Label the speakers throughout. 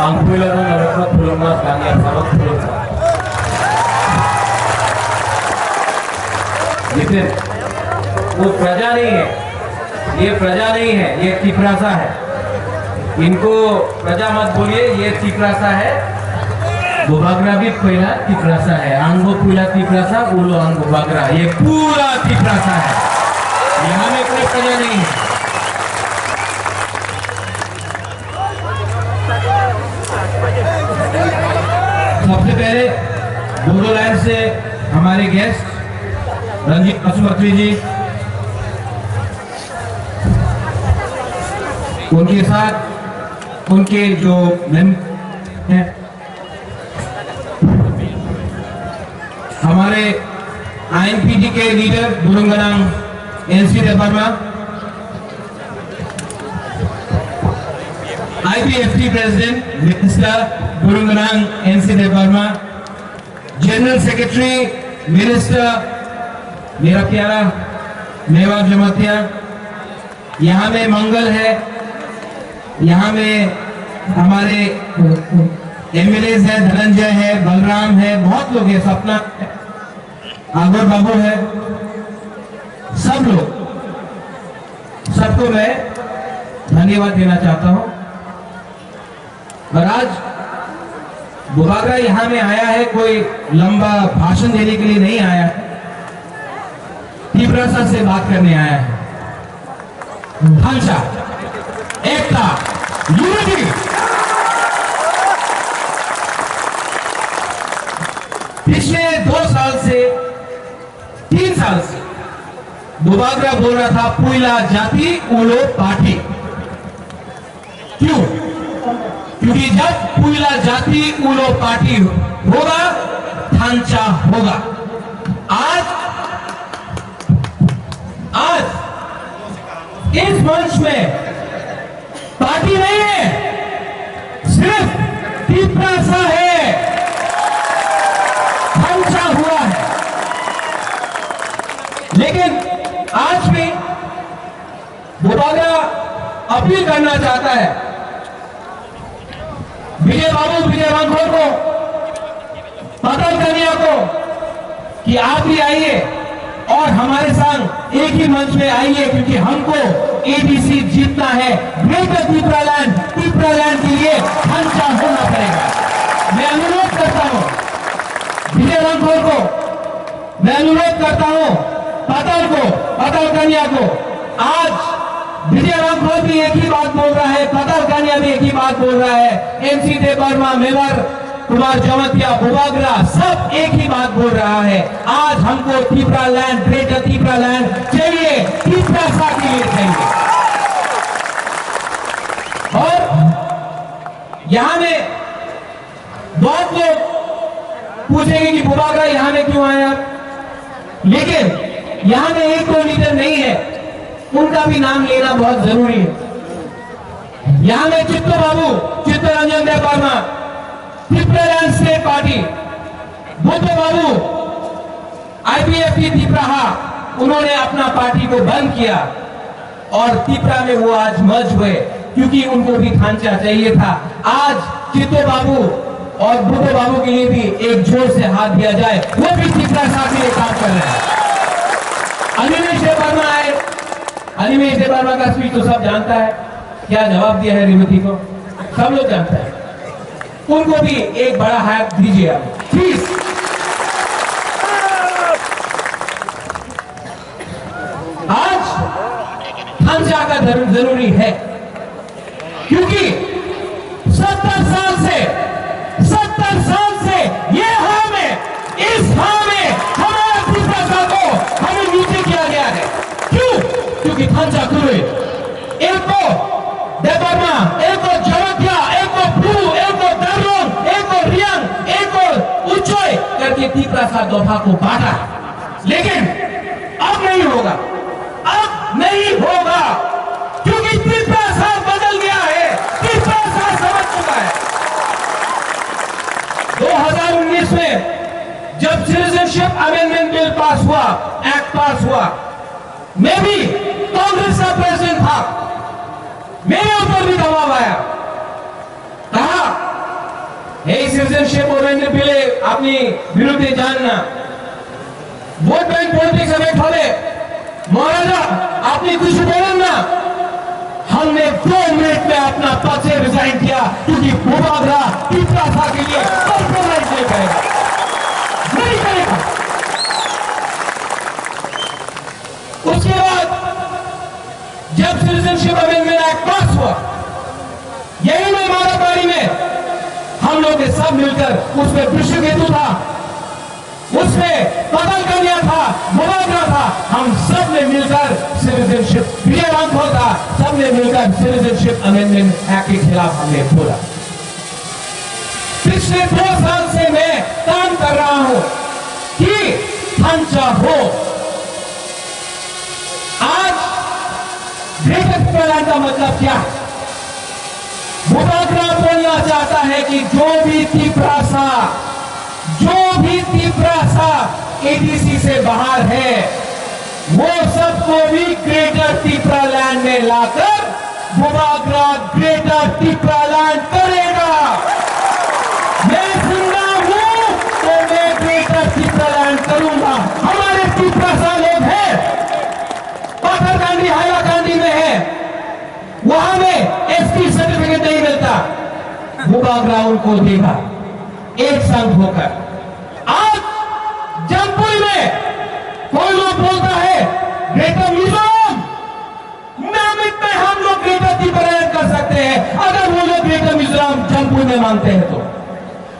Speaker 1: Angkulan mereka belum makan yang sangat belum. लेकिन वो प्रजा नहीं है, ये प्रजा नहीं है, ये तिपरासा है। इनको प्रजा मत बोलिए, ये तिपरासा है। बुबागरा भी पहला तिपरासा है, आंगो पहला तिपरासा, उलो आंगो बागरा, ये पूरा तिपरासा है। यहाँ में कोई प्रजा नहीं है। सबसे पहले बोडोलैंड से हमारे गेस्ट रंजीत पशुपति जी, उनके साथ उनके जो मेंबर हैं, हमारे आईएनपीटी के leader Burungnang NC Debbarma, IPFT president minister Burungnang NC Debbarma, general secretary minister मेरा प्यारा मेवा जमातिया, यहाँ में मंगल है, यहाँ में हमारे एमएलए है, धनंजय है, बलराम है, बहुत लोग हैं, सपना है, आगोर बाबू है, सब लोग, सबको मैं धन्यवाद देना चाहता हूँ। और आज बुबागरा यहाँ में आया है, कोई लंबा भाषण देने के लिए नहीं आया है, तिपरासा से बात करने आया है। भाषा, एकता, यूनिटी। पिछले 2 साल से 3 साल से बुबागरा बोल रहा था पुइला जाति उलो पार्टी। क्यों? क्योंकि जब पुइला जाति उलो पार्टी होगा, थांचा होगा। आज इस मंच में पार्टी नहीं है, सिर्फ तिपरासा है, थांचा हुआ है। लेकिन आज भी बुबागरा अपील करना चाहता है विजय बाबू, विजय वांगखोर को, पाताल कन्या को कि आप भी आइए और हमारे संग एक ही मंच में आइए, क्योंकि हमको एबीसी जीतना है। ग्रेटर तिपरालैंड के लिए ढांचा होना पड़ेगा। मैं अनुरोध करता हूं विजय वांगखोर को, मैं अनुरोध करता हूं पाताल कन्या को। आज विजय वांगखोर भी एक ही बात बोल रहा है, पाताल कन्या भी एक ही बात बोल रहा है, एमसी देवर्मा, मेवार कुमार जमातिया, बुबागरा, सब एक ही बात बोल रहा है। आज हमको तिपरालैंड, ग्रेटर तिपरालैंड चाहिए, तिपरासा के लिए चाहिए। और यहां में बहुत लोग पूछेंगे कि बुबागरा यहां में क्यों आए आप, लेकिन यहां में एक तो लीडर नहीं है, उनका भी नाम लेना बहुत जरूरी है। यहां में चित्तरंजन देवर्मा, तिपरालैंड स्टेट पार्टी, बुद्ध बाबू, आईपीएफटी तिपराहा, उन्होंने अपना पार्टी को बंद किया और तिपरा में वो आज मर्ज हुए, क्योंकि उनको भी ढांचा चाहिए था। आज चित्तो बाबू और बुद्ध बाबू के लिए भी एक जोर से हाथ दिया जाए, वो भी तिपरासा के लिए काम कर रहे हैं। अनिमेश देवर्मा आए, अनिमेश देवर्मा का स्पीच तो सब जानता है, क्या जवाब दिया है रेवती को, सब लोग जानते हैं। उनको भी एक बड़ा हाथ दीजिए आप प्लीज। आज ढांचा का जरूरी है, क्योंकि 70 साल से ये हां में, इस हां में हमारा तिपरासा को हमें नीचे किया गया है। क्यों? क्योंकि ढांचा खुले, एक को देवर्मा, एक को जमातिया, एक को भू, एक को दर्रों, एक को रियांग, एक को उच्चोय करके तिपरासा दफा को बांटा। लेकिन अब नहीं होगा, अब नहीं होगा, क्योंकि तिपरासा बदल गया है, तिपरासा समझ चुका है। 2019 में जब सिटीजनशिप अमेंडमेंट बिल पास हुआ, एक्ट पास हुआ, मैं भी कांग्रेस का प्रेसिडेंट था, मेरे ऊपर भी दबाव आया, এই সিটিজেনশিপ অ্যামেন্ডমেন্ট বিলে আপনি বিরুদ্ধে যান না, ভোট ব্যাংক পলিটিक्स এফেক্ট হবে, মহারাजा আপনি कुछ बोलें ना। हमने 2 मिनट में अपना पद से रिजाइन किया क्योंकि मुबागरा पिपरासा के लिए कॉम्प्रोमाइज नहीं करेगा, नहीं करेगा। उसके बाद जब सिटीजनशिप अमेंडमेंट एक्ट पास हुआ, यही में माराबाड़ी में हम लोग ने सब मिलकर, उसमें विश्वकेतु था, उसमें कतल कर दिया था, मुबागरा था, हम सब ने मिलकर सिटीजनशिप, विजय रामफल था, सब ने मिलकर सिटीजनशिप अमेंडमेंट एक्ट के खिलाफ हमने बोला। पिछले 2 साल से मैं काम कर रहा हूं कि ढांचा हो। आज ग्रेटर पीपलैंड का मतलब क्या है? मुबागरा बोलना चाहता है कि जो भी तिपरासा एडीसी से बाहर है, वो सबको भी ग्रेटर तिपरालैंड में लाकर मुबागरा ग्रेटर तिपरालैंड करेगा। मैं जिंदा हूं तो मैं ग्रेटर तिपरालैंड करूंगा। हमारे तिपरासा लोग हैं, पाथरकांडी हाइलाकांडी में है, वहां में एसपी सर्टिफिकेट नहीं मिलता, मुबागरा उनको देगा एक संघ होकर। आज जमपुई में कोई लोग बोलता है ग्रेटर मिजोरम, नामित में हम लोग ग्रेटर तिपरालैंड कर सकते हैं अगर वो लोग ग्रेटर मिजोरम जमपुई में मानते हैं तो।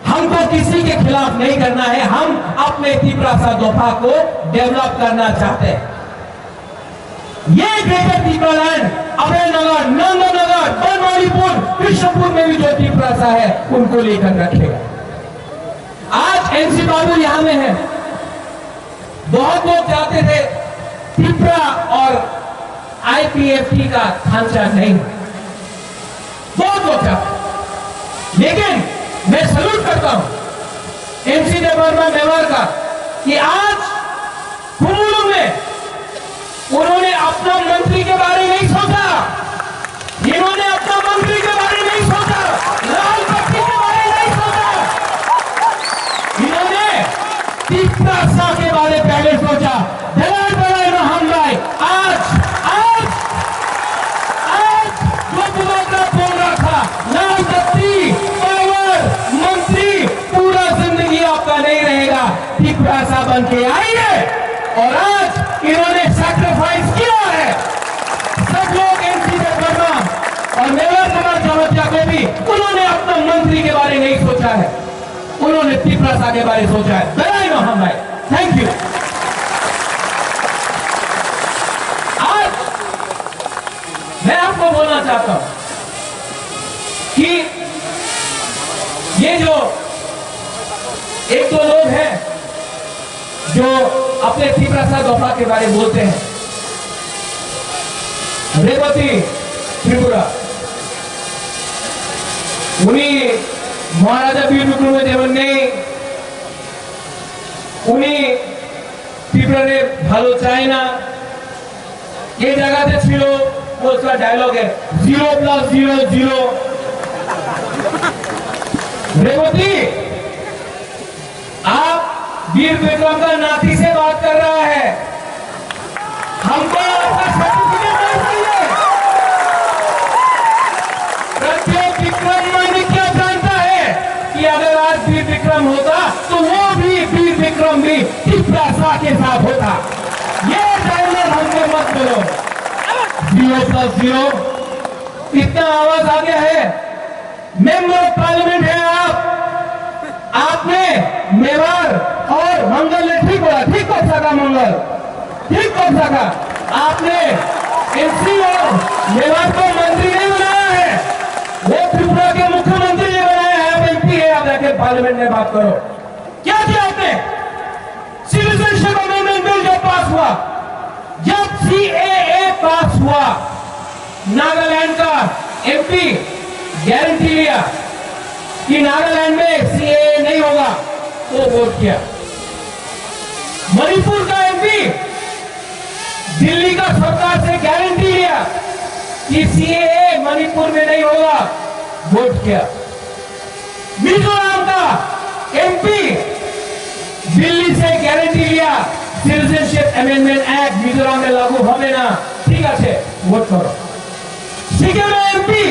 Speaker 1: हमको किसी के खिलाफ नहीं करना है, हम अपने तिपरासा दोफा को डेवलप करना चाहते हैं। ये ग्रेटर तिपरालैंड अभयनगर, नंदनगर, बनवारीपुर, कृष्णपुर में भी जो तिपरासा है उनको लेकर रखेगा। आज एनसी बाबू यहां में है, बहुत लोग चाहते थे तिपरा और आईपीएफटी का ढांचा नहीं, बहुत लोग चाहते, लेकिन मैं सल्यूट करता हूं एनसी देवर्मा मेवाड़ का कि आज कुल्लू में उन्होंने अपना मंत्री के बारे में नहीं सोचा, इन्होंने अपना मंत्री के बारे में नहीं सोचा, लाल बत्ती के बारे में नहीं सोचा, इन्होंने तिपरासा के बारे में पहले सोचा। हम भाई आज जो मुबागरा बोल रहा था, लाल बत्ती, पावर, मंत्री, पूरा जिंदगी आपका नहीं रहेगा, तिपरासा बन के आइए। और आज इन्होंने सैक्रिफाइस किया है, सब लोग एनसी देवर्मा और मेवाड़ समाज जमातिया को भी उन्होंने अपना मंत्री के बारे नहीं सोचा है, उन्होंने तिपरासा के बारे सोचा है। बधाई हो हम भाई, थैंक यू। आज मैं आपको बोलना चाहता हूं कि ये जो 1-2 लोग हैं जो अपने तिपरासा दोफा के बारे में बोलते हैं, रेवती त्रिपुरा, उन्हीं महाराजा वीर विक्रमदेवने उन्हीं त्रिपुरा ভালো চায় না, ये जगह छिलो, वो उसका डायलॉग है 0+0=0। रेवती, आप वीर विक्रम का नाती से बात कर रहा है, हमको आपका सर्टिफिकेट नहीं चाहिए। प्रत्येक विक्रम मैंने क्या जानता है कि अगर आज वीर विक्रम होता तो वो भी वीर विक्रम भी तिपरासा के साथ होता। ये डायलॉग हमको मत बोलो 0+0। इतना आवाज आ गया है, मेंबर ऑफ पार्लियामेंट है आप, आपने मेवाड़ और मंगल ने ठीक बोला, ठीक कर सका मंगल, ठीक कर सका। आपने एनसी और मेवाड़ को मंत्री नहीं बनाया है, वो त्रिपुरा के मुख्यमंत्री ने बनाया है, आप एमपी है, आप जाके पार्लियामेंट में बात करो। क्या किया आपने? सिटीजनशिप अमेंडमेंट बिल जब पास हुआ, जब सीएए पास हुआ, नागालैंड का एमपी गारंटी लिया कि नागालैंड में सीएए नहीं होगा, तो वोट किया। मणिपुर का एमपी दिल्ली का सरकार से गारंटी लिया कि सीएए मणिपुर में नहीं होगा, वोट किया। मिजोरम का एमपी दिल्ली से गारंटी लिया सिटीजनशिप अमेंडमेंट एक्ट मिजोरम में लागू হবে না ঠিক আছে ভোট করো সিকিমে এমপি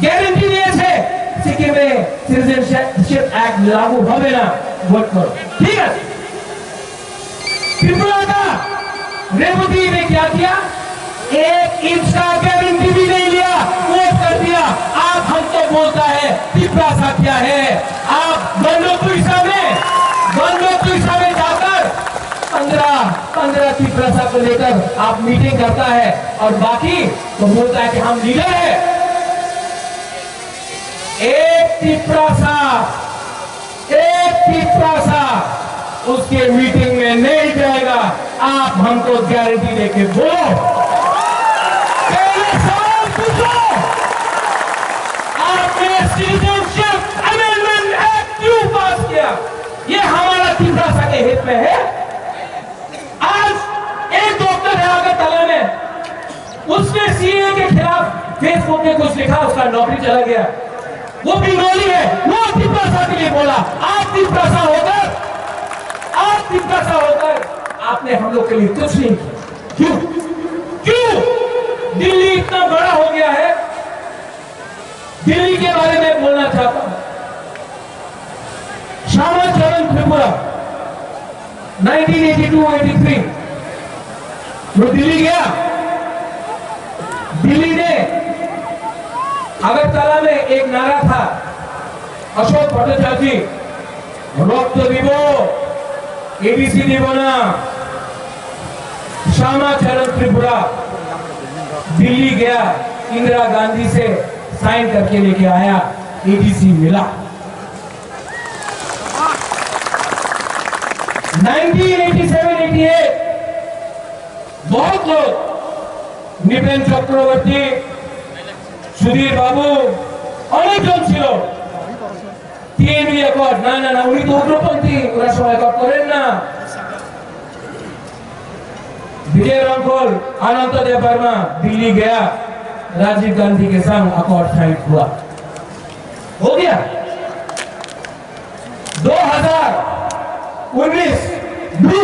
Speaker 1: গ্যারান্টি দিয়েছে সিকিমে সিটিজনशिप एक्ट लागू হবে না ভোট করো ঠিক আছে त्रिपुरा का रेवती ने क्या किया 1 इंच का गारंटी भी नहीं लिया वोट कर दिया आप हमको बोलता है त्रिपुरा सा क्या है आप बंदोपुरिसा में जाकर 15 त्रिपुरा को लेकर आप मीटिंग करता है और बाकी तो बोलता है कि हम लीडर है एक त्रिपुरा सा उसके मीटिंग में नहीं जाएगा आप हमको गारंटी देके बोलो पहले सवाल पूछो आपने सिटीजनशिप अमेंडमेंट एक्ट क्यों पास किया ये हमारा त्रिपुरा सा के हित में है आज एक डॉक्टर है अगरतला में उसने सीए के खिलाफ फेसबुक पे कुछ लिखा उसका नौकरी चला गया वो बिंगोली है वो त्रिपुरा सा के लिए बोला आप त्रिपुरा सा होकर आपने हम लोग के लिए कुछ नहीं किया क्यों दिल्ली इतना बड़ा हो गया है दिल्ली के बारे में बोलना चाहता हूं श्यामा चरण त्रिपुरा 1982-83 वो दिल्ली गया दिल्ली ने अगरतला में एक नारा था अशोक भट्टाचार्य रक्त দিব एबीसी দিব না श्यामा चरण त्रिपुरा दिल्ली गया इंदिरा गांधी से साइन करके लेके आया एबीसी मिला 1987-88 बहुत लोग निपेन चक्रवर्ती सुधीर बाबू অনেকজন ছিল টিএনবি অ্যাকর্ড না উনি তো উগ্রপন্থী ওরা সবাই অ্যাকর্ড করেন না विजय रंगोल अनंत देव वर्मा दिल्ली गया राजीव गांधी के संग अकॉर्ड साइन हुआ हो गया 2019 ब्लू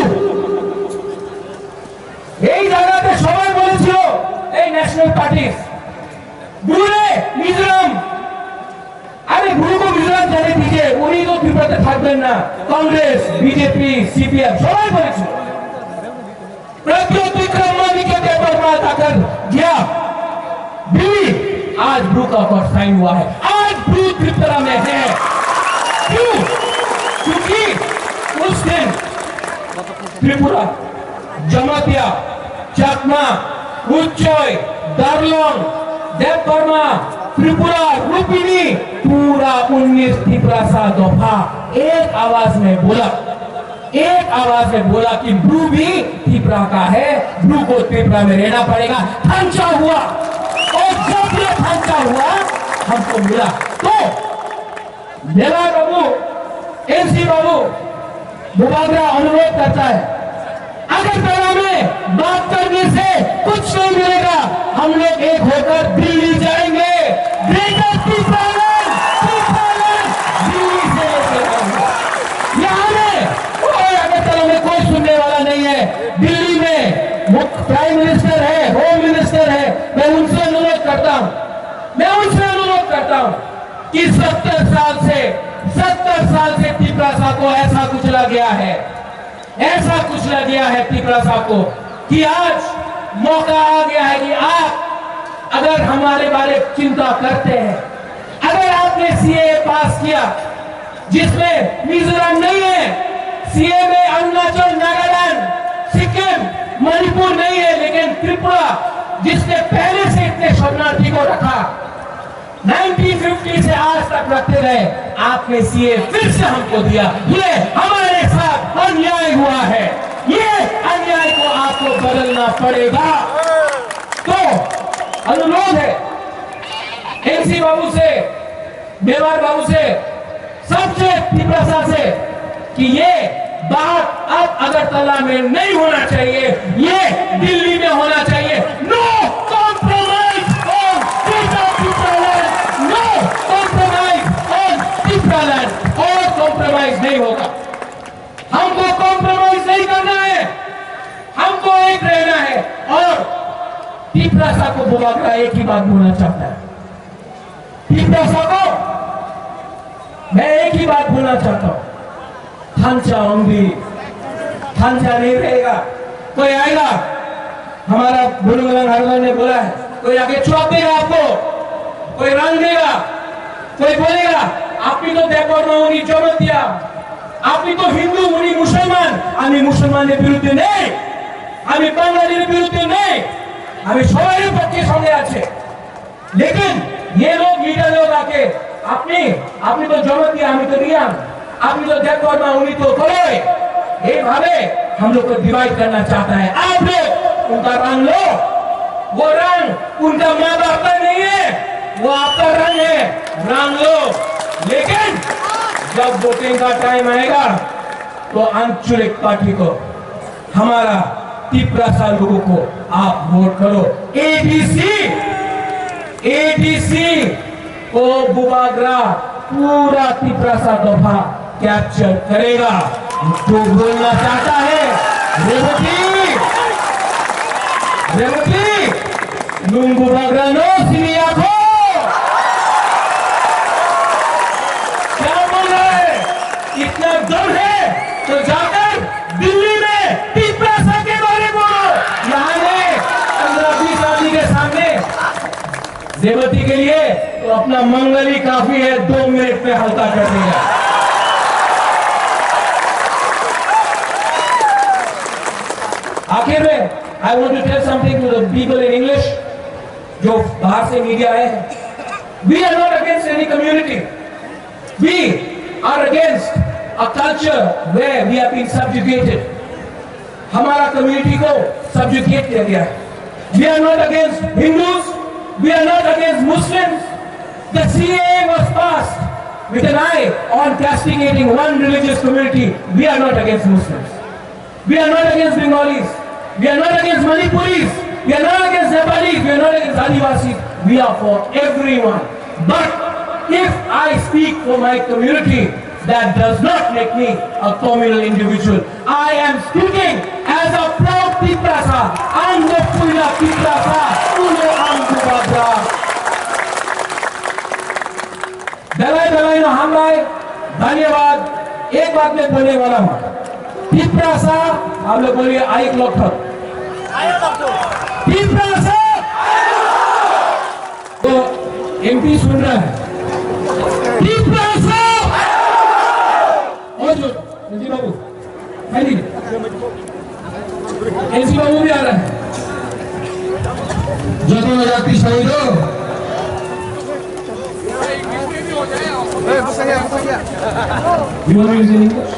Speaker 1: এই জায়গাতে সবাই বলেছিল এই ন্যাশনাল পার্টি ब्लू रे मिजोरम अरे ब्लू को मिजोरम जाने दीजिए उन्हीं तो त्रिपुराते থাকবেন না कांग्रेस बीजेपी सीपीएम সবাই বলেছিল प्रज्योत विक्रम मालिक के बर्मा जाकर गया दिल्ली आज ब्लू का अकॉर्ड साइन हुआ है आज ब्लू त्रिपुरा में है क्यों क्योंकि उस दिन त्रिपुरा जमातिया चाकमा उच्चय दार्लोंग देवबर्मा त्रिपुरा रूपिनी पूरा 19 त्रिपुरा सा दफा एक आवाज में बोला कि ब्लू भी त्रिपुरा का है ब्लू को त्रिपुरा में रहना पड़ेगा खंचा हुआ और जब ये खंचा हुआ हमको मिला तो मेरा बाबू एनसी बाबू मुबादरा अनुरोध करता है अगरतला में बात करने से कुछ नहीं मिलेगा हम लोग एक होकर दिल्ली जाएंगे ग्रेटर त्रिपुरालैंड दिल्ली से यहाँ में अगरतला में कोई सुनने वाला नहीं है दिल्ली में मुख्य प्राइम मिनिस्टर है होम मिनिस्टर है मैं उनसे अनुरोध करता हूं कि 70 साल से त्रिपुरा को ऐसा कुचला गया है त्रिपुरा को कि आज मौका आ गया है कि आप अगर हमारे बारे चिंता करते हैं अगर आपने सीए पास किया जिसमें मिजोरम नहीं है सीए में अरुणाचल नागालैंड सिक्किम मणिपुर नहीं है लेकिन त्रिपुरा जिसने पहले से इतने शरणार्थी को रखा 1950 से आज तक रखते रहे आपने सीए फिर से हमको दिया ये हमारे साथ अन्याय हुआ है ये अन्याय को आपको बदलना पड़ेगा तो अनुरोध है एनसी बाबू से मेवाड़ बाबू से सबसे त्रिपुरा से कि ये बात अब अगरतला में नहीं होना चाहिए ये दिल्ली में होना चाहिए no compromise on no compromise on Tiprasa को बुबागरा एक ही बात बोलना चाहता है। टीपरासा को मैं एक ही बात बोलना चाहता हूं, थांचा होंगी, थांचा नहीं रहेगा। कोई आएगा, हमारा बुलगुलन हरगन ने बोला है, कोई आगे चौक देगा आपको, कोई रंग देगा, कोई बोलेगा आपने तो देखो उनी जमत दिया, आपने तो हिंदू उनी मुसलमान, हमें मुसलमान के विरुद्ध नहीं, हमें बांग्लादेश के विरुद्ध नहीं, हमें सबाई पक्षे सामने आछे। लेकिन ये लोग लीडर लोग आके आपने तो जमत दिया, हमें तो दिया, आपने तो देखो उनी तो करो, ये भावे हम लोग को डिवाइड करना चाहता है। आप लोग उनका रंग लो, वो रंग उनका माँ बाप का नहीं है, वो आपका रंग है, रंग लो। लेकिन जब वोटिंग का टाइम आएगा तो आंचलिक पार्टी को, हमारा टीपरासा लोगों को आप वोट करो। एडीसी को बुबागरा पूरा टीपरासा दफा कैप्चर करेगा। जो बोलना चाहता है रेवती लुंगू बागरानो सिनिया को क्या बोल रहा है? इतना दम है तो जाकर दिल्ली में टीपरासा के बारे में बोलो। यहाँ ने 15-20 आदमी के सामने रेवती के लिए तो अपना मंगली काफी है, 2 मिनट में हल्का कर देगा। आखिर में I want to tell something to the people in English, जो बाहर से मीडिया आए हैं। We are not against any community. We are against a culture where we have been subjugated. हमारा कम्युनिटी को subjugate किया गया है। We are not against Hindus. We are not against Muslims. The CAA was passed with an eye on castigating one religious community. We are not against Muslims. We are not against Bengalis. We are not against Manipuris. We are not against Nepalis. We are not against Adivasis. We are for everyone. But if I speak for my community, that does not make me a communal individual. I am speaking as a proud Tiprasa. I'm the Puila Tiprasa. Uno Ambubagra. दलाई नो हम भाई धन्यवाद। एक बात में बोलने वाला हूँ, टीपरासा आप लोग बोलिए आई क्लॉक था। टीपरासा तो एमपी सुन रहा है, टीपरासा और जो एनसी बाबू है नहीं, एनसी बाबू भी आ रहा है। जो जाति शहीद हो You want to use English?